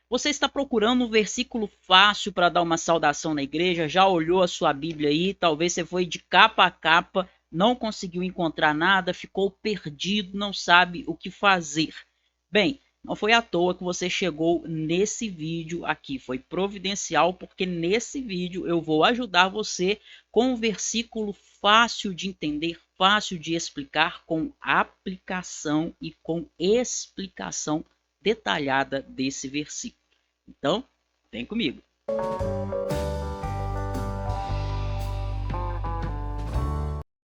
Você está procurando um versículo fácil para dar uma saudação na igreja? Já olhou a sua Bíblia aí? Talvez você foi de capa a capa, não conseguiu encontrar nada, ficou perdido, não sabe o que fazer. Bem, não foi à toa que você chegou nesse vídeo aqui, foi providencial, porque nesse vídeo eu vou ajudar você com um versículo fácil de entender, fácil de explicar, com aplicação e com explicação detalhada desse versículo. Então, vem comigo.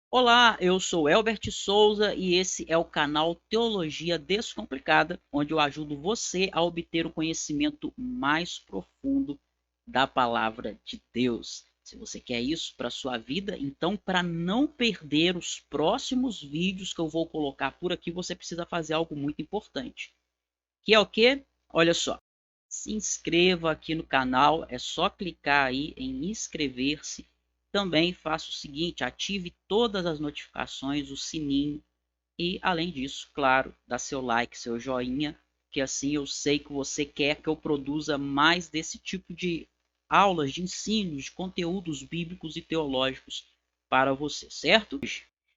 Olá, eu sou Elbert Souza e esse é o canal Teologia Descomplicada, onde eu ajudo você a obter o conhecimento mais profundo da palavra de Deus. Se você quer isso para sua vida, então para não perder os próximos vídeos que eu vou colocar por aqui, você precisa fazer algo muito importante. Que é o quê? Olha só. Se inscreva aqui no canal, é só clicar aí em inscrever-se. Também faça o seguinte, ative todas as notificações, o sininho e, além disso, claro, dá seu like, seu joinha, que assim eu sei que você quer que eu produza mais desse tipo de aulas, de ensinos, de conteúdos bíblicos e teológicos para você, certo?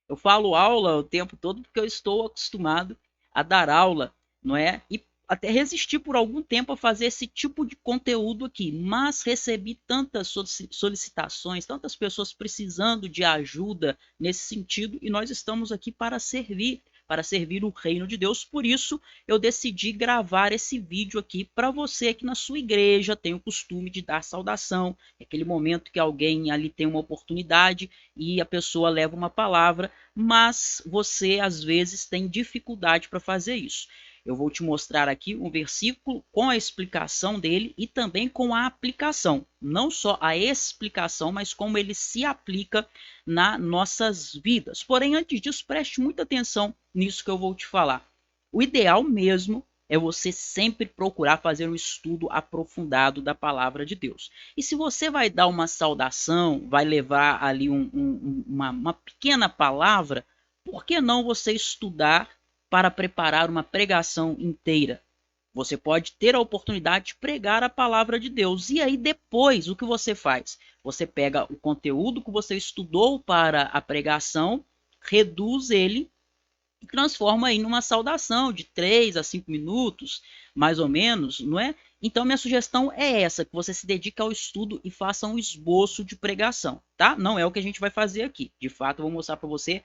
Eu falo aula o tempo todo porque eu estou acostumado a dar aula, não é? E até resisti por algum tempo a fazer esse tipo de conteúdo aqui, mas recebi tantas solicitações, tantas pessoas precisando de ajuda nesse sentido, e nós estamos aqui para servir o reino de Deus. Por isso, eu decidi gravar esse vídeo aqui para você que na sua igreja tem o costume de dar saudação, aquele momento que alguém ali tem uma oportunidade e a pessoa leva uma palavra, mas você às vezes tem dificuldade para fazer isso. Eu vou te mostrar aqui um versículo com a explicação dele e também com a aplicação. Não só a explicação, mas como ele se aplica nas nossas vidas. Porém, antes disso, preste muita atenção nisso que eu vou te falar. O ideal mesmo é você sempre procurar fazer um estudo aprofundado da palavra de Deus. E se você vai dar uma saudação, vai levar ali uma pequena palavra, por que não você estudar para preparar uma pregação inteira? Você pode ter a oportunidade de pregar a palavra de Deus. E aí depois, o que você faz? Você pega o conteúdo que você estudou para a pregação, reduz ele e transforma em uma saudação de 3 a 5 minutos, mais ou menos, não é? Então minha sugestão é essa, que você se dedique ao estudo e faça um esboço de pregação, tá? Não é o que a gente vai fazer aqui. De fato, eu vou mostrar para você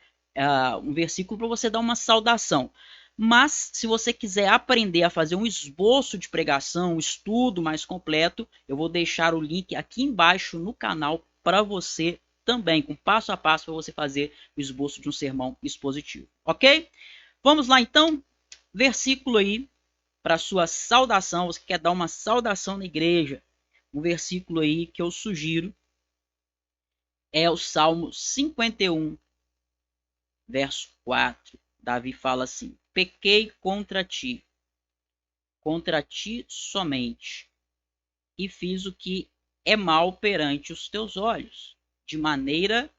um versículo para você dar uma saudação. Mas, se você quiser aprender a fazer um esboço de pregação, um estudo mais completo, eu vou deixar o link aqui embaixo no canal para você também, com passo a passo para você fazer o esboço de um sermão expositivo. Ok? Vamos lá então, versículo aí para sua saudação. Você quer dar uma saudação na igreja? Um versículo aí que eu sugiro é o Salmo 51, verso 4. Davi fala assim: pequei contra ti somente, e fiz o que é mal perante os teus olhos, de maneira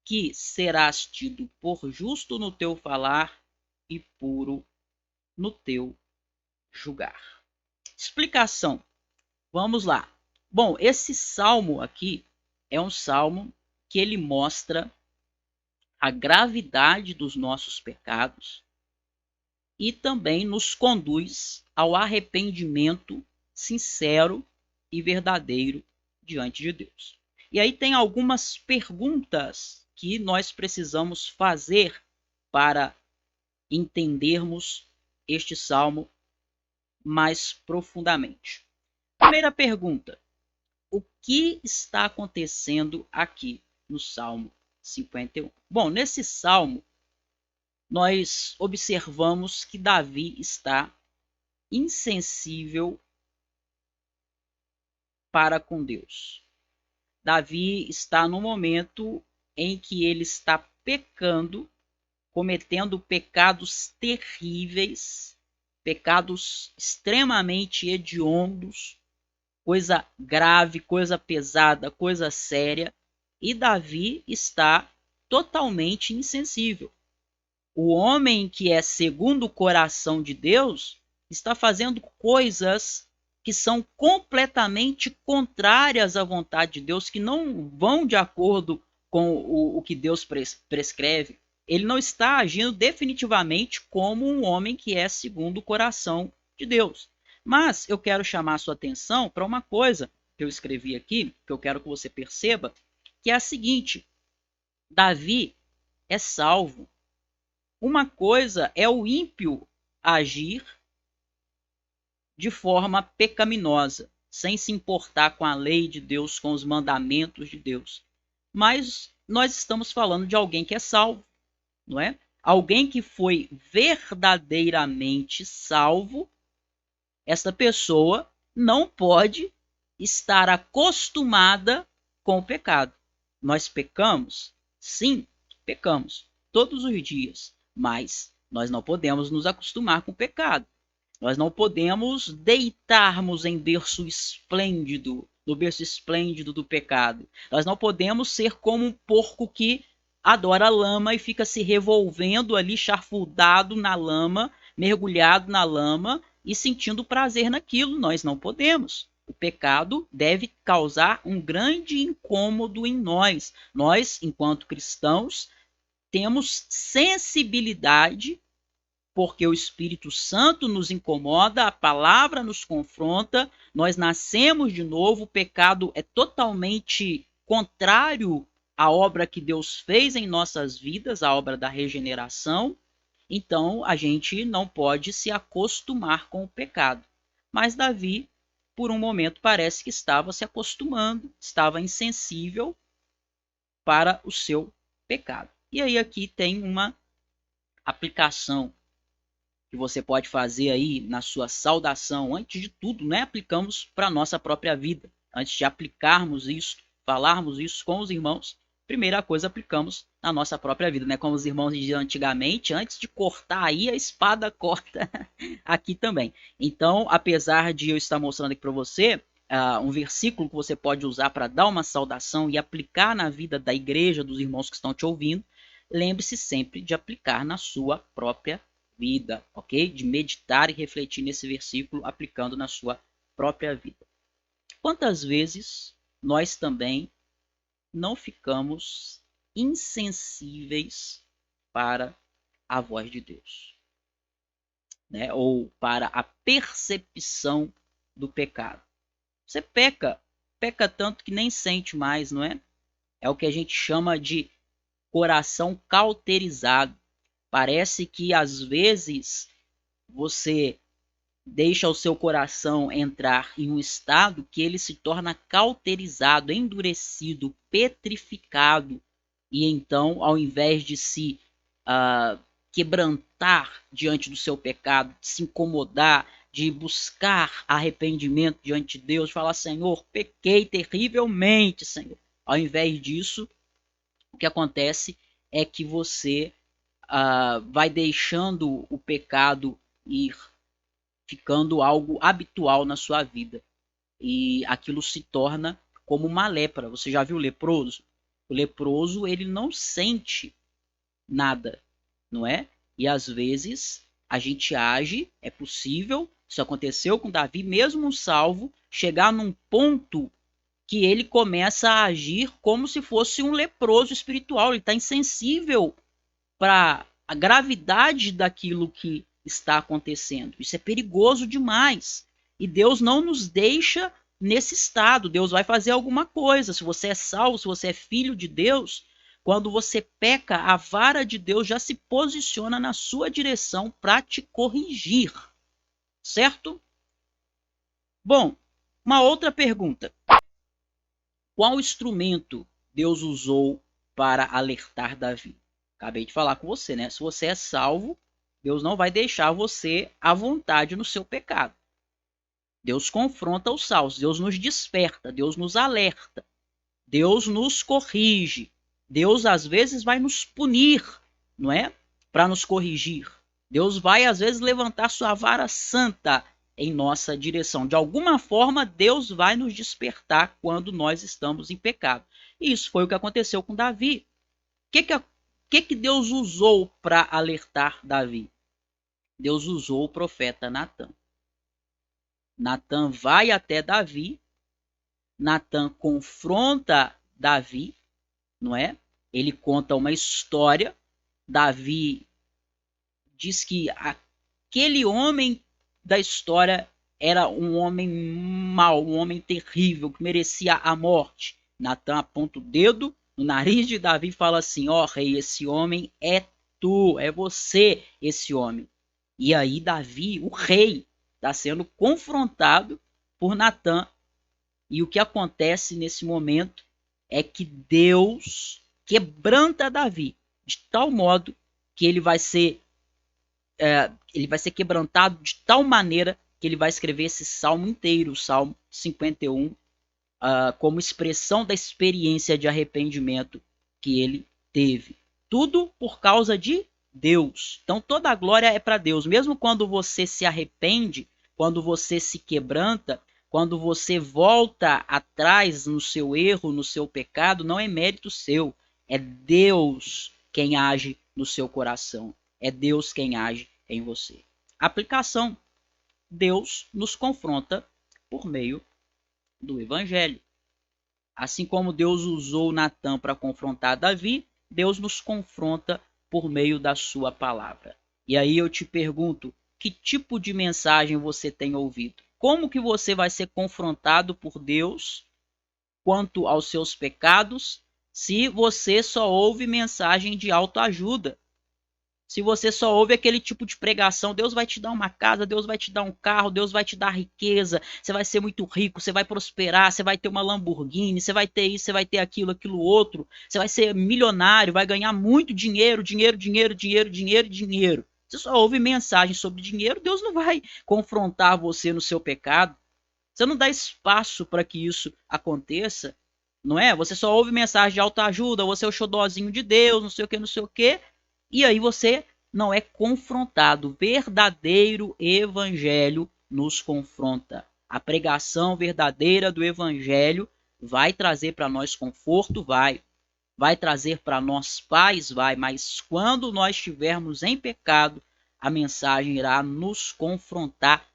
que serás tido por justo no teu falar e puro no teu julgar. Explicação. Vamos lá. Bom, esse salmo aqui é um salmo que ele mostra a gravidade dos nossos pecados e também nos conduz ao arrependimento sincero e verdadeiro diante de Deus. E aí tem algumas perguntas que nós precisamos fazer para entendermos este salmo mais profundamente. Primeira pergunta: o que está acontecendo aqui no Salmo 51? Bom, nesse salmo nós observamos que Davi está insensível para com Deus. Davi está no momento em que ele está pecando, cometendo pecados terríveis, pecados extremamente hediondos, coisa grave, coisa pesada, coisa séria, e Davi está totalmente insensível. O homem que é segundo o coração de Deus está fazendo coisas que são completamente contrárias à vontade de Deus, que não vão de acordo com o que Deus prescreve, ele não está agindo definitivamente como um homem que é segundo o coração de Deus. Mas eu quero chamar a sua atenção para uma coisa que eu escrevi aqui, que eu quero que você perceba, que é a seguinte: Davi é salvo. Uma coisa é o ímpio agir de forma pecaminosa, sem se importar com a lei de Deus, com os mandamentos de Deus. Mas nós estamos falando de alguém que é salvo, não é? Alguém que foi verdadeiramente salvo. Essa pessoa não pode estar acostumada com o pecado. Nós pecamos? Sim, pecamos todos os dias, mas nós não podemos nos acostumar com o pecado. Nós não podemos deitarmos em berço esplêndido, no berço esplêndido do pecado. Nós não podemos ser como um porco que adora a lama e fica se revolvendo ali, charfudado na lama, mergulhado na lama e sentindo prazer naquilo. Nós não podemos. O pecado deve causar um grande incômodo em nós. Nós, enquanto cristãos, temos sensibilidade, porque o Espírito Santo nos incomoda, a palavra nos confronta, nós nascemos de novo, o pecado é totalmente contrário à obra que Deus fez em nossas vidas, a obra da regeneração. Então a gente não pode se acostumar com o pecado. Mas Davi, por um momento, parece que estava se acostumando, estava insensível para o seu pecado. E aí aqui tem uma aplicação que você pode fazer aí na sua saudação. Antes de tudo, né, aplicamos para a nossa própria vida. Antes de aplicarmos isso, falarmos isso com os irmãos, primeira coisa aplicamos na nossa própria vida, né? Como os irmãos diziam antigamente, antes de cortar aí, a espada corta aqui também. Então, apesar de eu estar mostrando aqui para você um versículo que você pode usar para dar uma saudação e aplicar na vida da igreja, dos irmãos que estão te ouvindo, lembre-se sempre de aplicar na sua própria vida, ok? De meditar e refletir nesse versículo aplicando na sua própria vida. Quantas vezes nós também não ficamos insensíveis para a voz de Deus, né? Ou para a percepção do pecado. Você peca tanto que nem sente mais, não é? É o que a gente chama de coração cauterizado. Parece que às vezes você deixa o seu coração entrar em um estado que ele se torna cauterizado, endurecido, petrificado. E então, ao invés de se quebrantar diante do seu pecado, de se incomodar, de buscar arrependimento diante de Deus, falar: Senhor, pequei terrivelmente, Senhor. Ao invés disso, o que acontece é que você vai deixando o pecado ir ficando algo habitual na sua vida. E aquilo se torna como uma lepra. Você já viu o leproso? O leproso, ele não sente nada, não é? E às vezes a gente age, é possível, isso aconteceu com Davi, mesmo um salvo, chegar num ponto que ele começa a agir como se fosse um leproso espiritual. Ele está insensível para a gravidade daquilo que está acontecendo. Isso é perigoso demais. E Deus não nos deixa nesse estado. Deus vai fazer alguma coisa. Se você é salvo, se você é filho de Deus, quando você peca, a vara de Deus já se posiciona na sua direção para te corrigir. Certo? Bom, uma outra pergunta. Qual instrumento Deus usou para alertar Davi? Acabei de falar com você, né? Se você é salvo, Deus não vai deixar você à vontade no seu pecado. Deus confronta os salvos, Deus nos desperta, Deus nos alerta, Deus nos corrige. Deus às vezes vai nos punir, não é? Para nos corrigir. Deus vai às vezes levantar sua vara santa em nossa direção. De alguma forma, Deus vai nos despertar quando nós estamos em pecado. E isso foi o que aconteceu com Davi. O que Deus usou para alertar Davi? Deus usou o profeta Natan. Natã vai até Davi, Natã confronta Davi, não é? Ele conta uma história, Davi diz que aquele homem da história era um homem mau, um homem terrível, que merecia a morte. Natã aponta o dedo no nariz de Davi e fala assim: ó rei, esse homem é tu, é você esse homem. E aí Davi, o rei, está sendo confrontado por Natã. E o que acontece nesse momento é que Deus quebranta Davi de tal modo que ele vai ser quebrantado de tal maneira que ele vai escrever esse salmo inteiro, o Salmo 51, como expressão da experiência de arrependimento que ele teve. Tudo por causa de Deus. Então toda a glória é para Deus. Mesmo quando você se arrepende, quando você se quebranta, quando você volta atrás no seu erro, no seu pecado, não é mérito seu. É Deus quem age no seu coração. É Deus quem age em você. Aplicação: Deus nos confronta por meio do Evangelho. Assim como Deus usou Natã para confrontar Davi, Deus nos confronta por meio da sua palavra. E aí eu te pergunto, que tipo de mensagem você tem ouvido? Como que você vai ser confrontado por Deus quanto aos seus pecados se você só ouve mensagem de autoajuda? Se você só ouve aquele tipo de pregação, Deus vai te dar uma casa, Deus vai te dar um carro, Deus vai te dar riqueza, você vai ser muito rico, você vai prosperar, você vai ter uma Lamborghini, você vai ter isso, você vai ter aquilo, aquilo outro, você vai ser milionário, vai ganhar muito dinheiro, dinheiro, dinheiro, dinheiro, dinheiro, dinheiro. Você só ouve mensagem sobre dinheiro, Deus não vai confrontar você no seu pecado. Você não dá espaço para que isso aconteça, não é? Você só ouve mensagem de autoajuda, você é o xodózinho de Deus, não sei o que, não sei o que. E aí você não é confrontado. O verdadeiro evangelho nos confronta. A pregação verdadeira do evangelho vai trazer para nós conforto, vai trazer para nós paz, mas quando nós estivermos em pecado, a mensagem irá nos confrontar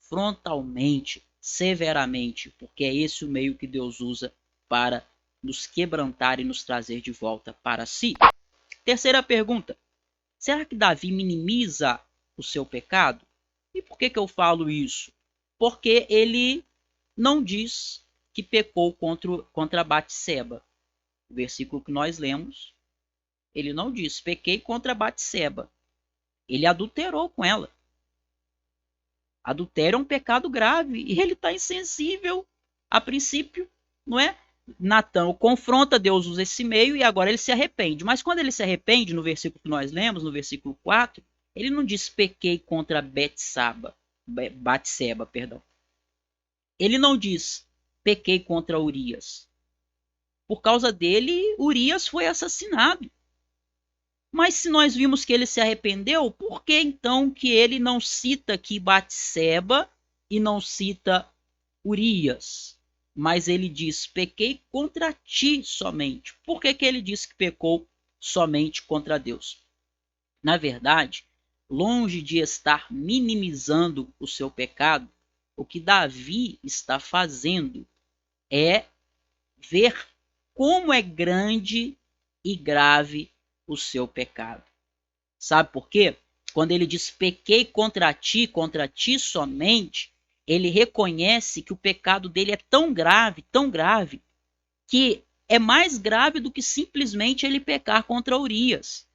frontalmente, severamente, porque é esse o meio que Deus usa para nos quebrantar e nos trazer de volta para si. Terceira pergunta: será que Davi minimiza o seu pecado? E por que eu falo isso? Porque ele não diz que pecou contra Batseba. O versículo que nós lemos, ele não diz: pequei contra Batseba. Ele adulterou com ela. Adultério é um pecado grave e ele está insensível a princípio, não é? Natã confronta, Deus usa esse meio e agora ele se arrepende. Mas quando ele se arrepende, no versículo que nós lemos, no versículo 4, ele não diz pequei contra Batseba, perdão. Ele não diz pequei contra Urias. Por causa dele, Urias foi assassinado. Mas se nós vimos que ele se arrependeu, por que então que ele não cita aqui Batseba e não cita Urias? Mas ele diz, pequei contra ti somente. Por que ele diz que pecou somente contra Deus? Na verdade, longe de estar minimizando o seu pecado, o que Davi está fazendo é ver como é grande e grave o seu pecado. Sabe por quê? Quando ele diz pequei contra ti somente, ele reconhece que o pecado dele é tão grave, que é mais grave do que simplesmente ele pecar contra Urias.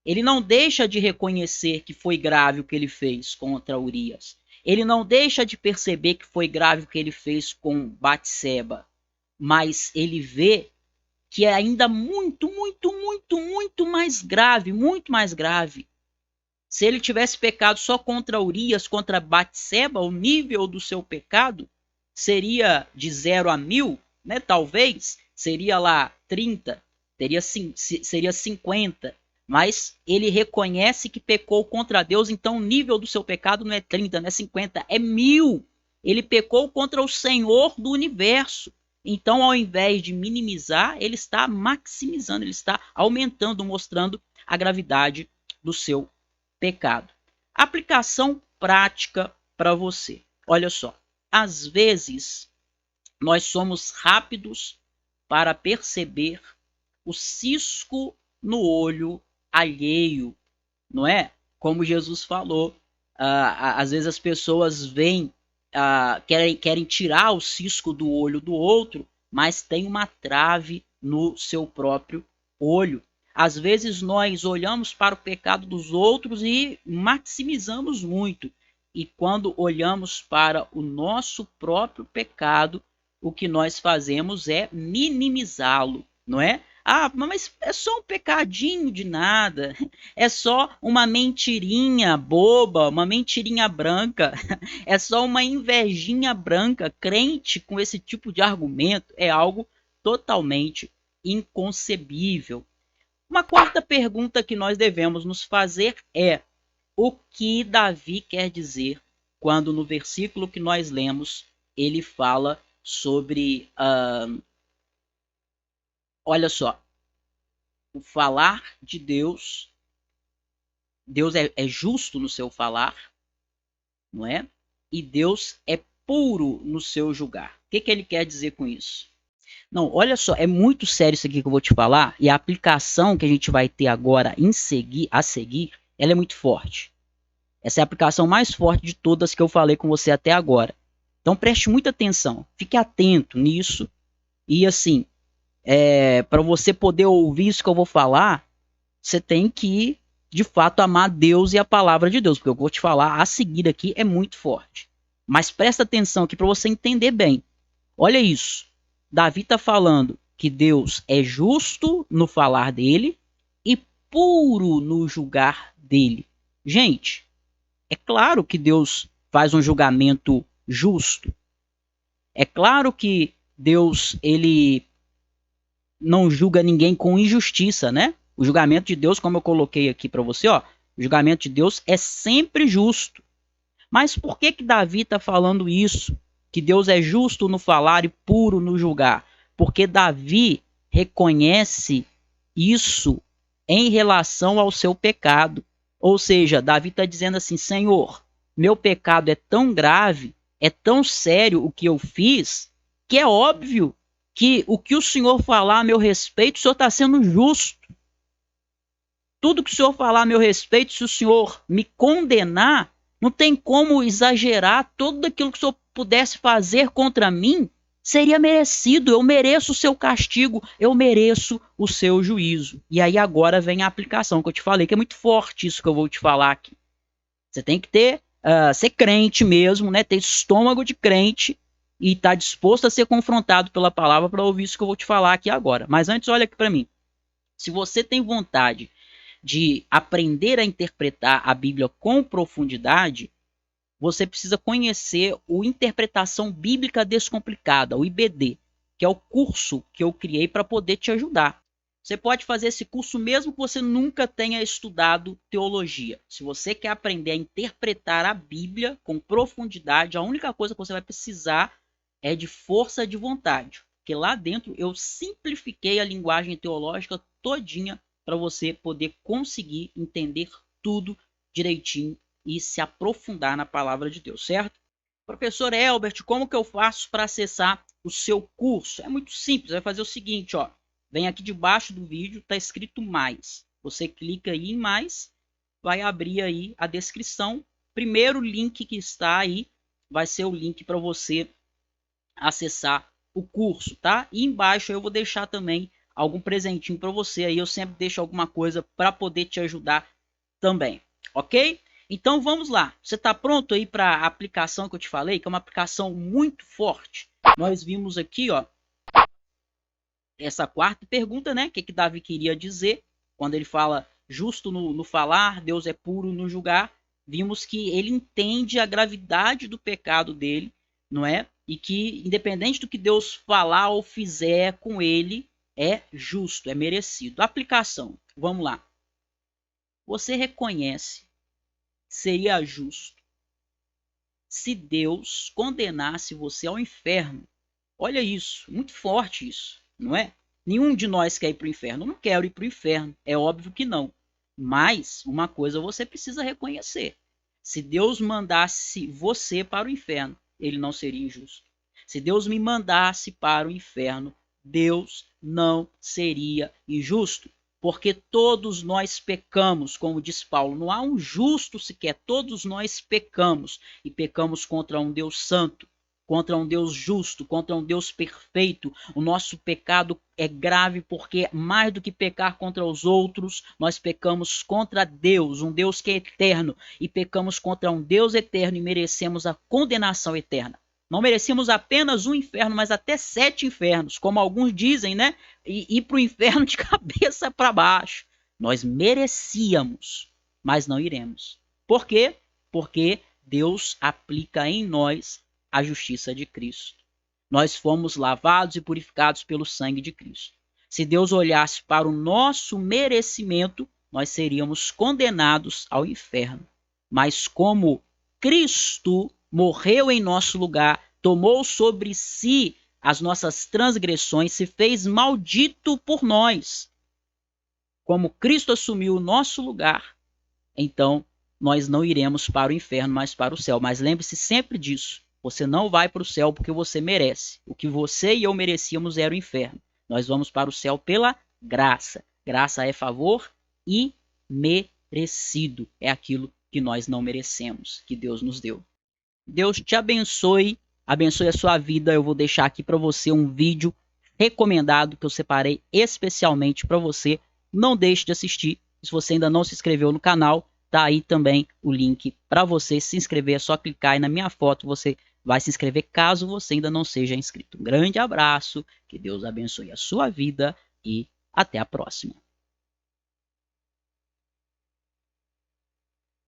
Ele não deixa de reconhecer que foi grave o que ele fez contra Urias. Ele não deixa de perceber que foi grave o que ele fez com Batseba. Mas ele vê que é ainda muito, muito, muito, muito mais grave, muito mais grave. Se ele tivesse pecado só contra Urias, contra Batseba, o nível do seu pecado seria de 0 a 1000, né? Talvez seria lá 30, seria 50. Mas ele reconhece que pecou contra Deus, então o nível do seu pecado não é 30, não é 50, é 1000. Ele pecou contra o Senhor do universo. Então, ao invés de minimizar, ele está maximizando, ele está aumentando, mostrando a gravidade do seu pecado. Aplicação prática para você. Olha só, às vezes nós somos rápidos para perceber o cisco no olho alheio, não é? Como Jesus falou, às vezes as pessoas veem, querem tirar o cisco do olho do outro, mas tem uma trave no seu próprio olho. Às vezes nós olhamos para o pecado dos outros e maximizamos muito. E quando olhamos para o nosso próprio pecado, o que nós fazemos é minimizá-lo, não é? Ah, mas é só um pecadinho de nada. É só uma mentirinha boba, uma mentirinha branca. É só uma invejinha branca. Crente com esse tipo de argumento é algo totalmente inconcebível. Uma quarta pergunta que nós devemos nos fazer é: o que Davi quer dizer quando no versículo que nós lemos ele fala sobre, olha só, o falar de Deus. Deus é justo no seu falar, não é? E Deus é puro no seu julgar. O que ele quer dizer com isso? Não, olha só, é muito sério isso aqui que eu vou te falar, e a aplicação que a gente vai ter agora a seguir, ela é muito forte. Essa é a aplicação mais forte de todas que eu falei com você até agora. Então preste muita atenção, fique atento nisso, e assim, para você poder ouvir isso que eu vou falar, você tem que, de fato, amar Deus e a palavra de Deus, porque eu vou te falar a seguir aqui é muito forte. Mas presta atenção aqui para você entender bem. Olha isso. Davi está falando que Deus é justo no falar dele e puro no julgar dele. Gente, é claro que Deus faz um julgamento justo. É claro que Deus ele não julga ninguém com injustiça, né? O julgamento de Deus, como eu coloquei aqui para você, ó, o julgamento de Deus é sempre justo. Mas por que Davi está falando isso? Que Deus é justo no falar e puro no julgar? Porque Davi reconhece isso em relação ao seu pecado. Ou seja, Davi está dizendo assim: Senhor, meu pecado é tão grave, é tão sério o que eu fiz, que é óbvio que o que o Senhor falar a meu respeito, o Senhor está sendo justo. Tudo que o Senhor falar a meu respeito, se o Senhor me condenar, não tem como exagerar. Tudo aquilo que o Senhor pudesse fazer contra mim seria merecido. Eu mereço o seu castigo, eu mereço o seu juízo. E aí agora vem a aplicação que eu te falei, que é muito forte isso que eu vou te falar aqui. Você tem que ser crente mesmo, né? Ter estômago de crente e estar disposto a ser confrontado pela palavra para ouvir isso que eu vou te falar aqui agora. Mas antes, olha aqui para mim. Se você tem vontade de aprender a interpretar a Bíblia com profundidade, você precisa conhecer o Interpretação Bíblica Descomplicada, o IBD, que é o curso que eu criei para poder te ajudar. Você pode fazer esse curso mesmo que você nunca tenha estudado teologia. Se você quer aprender a interpretar a Bíblia com profundidade, a única coisa que você vai precisar é de força de vontade. Porque lá dentro eu simplifiquei a linguagem teológica todinha para você poder conseguir entender tudo direitinho e se aprofundar na palavra de Deus, certo? Professor Elbert, como que eu faço para acessar o seu curso? É muito simples, vai fazer o seguinte, ó. Vem aqui debaixo do vídeo, está escrito mais. Você clica aí em mais, vai abrir aí a descrição. Primeiro link que está aí vai ser o link para você acessar o curso, tá? E embaixo eu vou deixar também algum presentinho para você aí. Eu sempre deixo alguma coisa para poder te ajudar também, ok? Então vamos lá. Você está pronto aí para a aplicação que eu te falei, que é uma aplicação muito forte? Nós vimos aqui, ó, essa quarta pergunta, né? O que Davi queria dizer quando ele fala justo no falar, Deus é puro no julgar. Vimos que ele entende a gravidade do pecado dele, não é? E que independente do que Deus falar ou fizer com ele, é justo, é merecido. Aplicação, vamos lá. Você reconhece que seria justo se Deus condenasse você ao inferno? Olha isso, muito forte isso, não é? Nenhum de nós quer ir para o inferno. Eu não quero ir para o inferno, é óbvio que não. Mas uma coisa você precisa reconhecer. Se Deus mandasse você para o inferno, ele não seria injusto. Se Deus me mandasse para o inferno, Deus não seria injusto. Porque todos nós pecamos, como diz Paulo, não há um justo sequer, todos nós pecamos e pecamos contra um Deus santo, contra um Deus justo, contra um Deus perfeito. O nosso pecado é grave porque, mais do que pecar contra os outros, nós pecamos contra Deus, um Deus que é eterno, e pecamos contra um Deus eterno e merecemos a condenação eterna. Não merecemos apenas um inferno, mas até 7 infernos, como alguns dizem, né? E ir para o inferno de cabeça para baixo. Nós merecíamos, mas não iremos. Por quê? Porque Deus aplica em nós a justiça de Cristo. Nós fomos lavados e purificados pelo sangue de Cristo. Se Deus olhasse para o nosso merecimento, nós seríamos condenados ao inferno. Mas como Cristo morreu em nosso lugar, tomou sobre si as nossas transgressões, se fez maldito por nós. Como Cristo assumiu o nosso lugar, então nós não iremos para o inferno, mas para o céu. Mas lembre-se sempre disso. Você não vai para o céu porque você merece. O que você e eu merecíamos era o inferno. Nós vamos para o céu pela graça. Graça é favor imerecido. É aquilo que nós não merecemos, que Deus nos deu. Deus te abençoe, abençoe a sua vida. Eu vou deixar aqui para você um vídeo recomendado que eu separei especialmente para você. Não deixe de assistir. Se você ainda não se inscreveu no canal, tá aí também o link para você se inscrever. É só clicar aí na minha foto, você vai se inscrever caso você ainda não seja inscrito. Um grande abraço, que Deus abençoe a sua vida e até a próxima.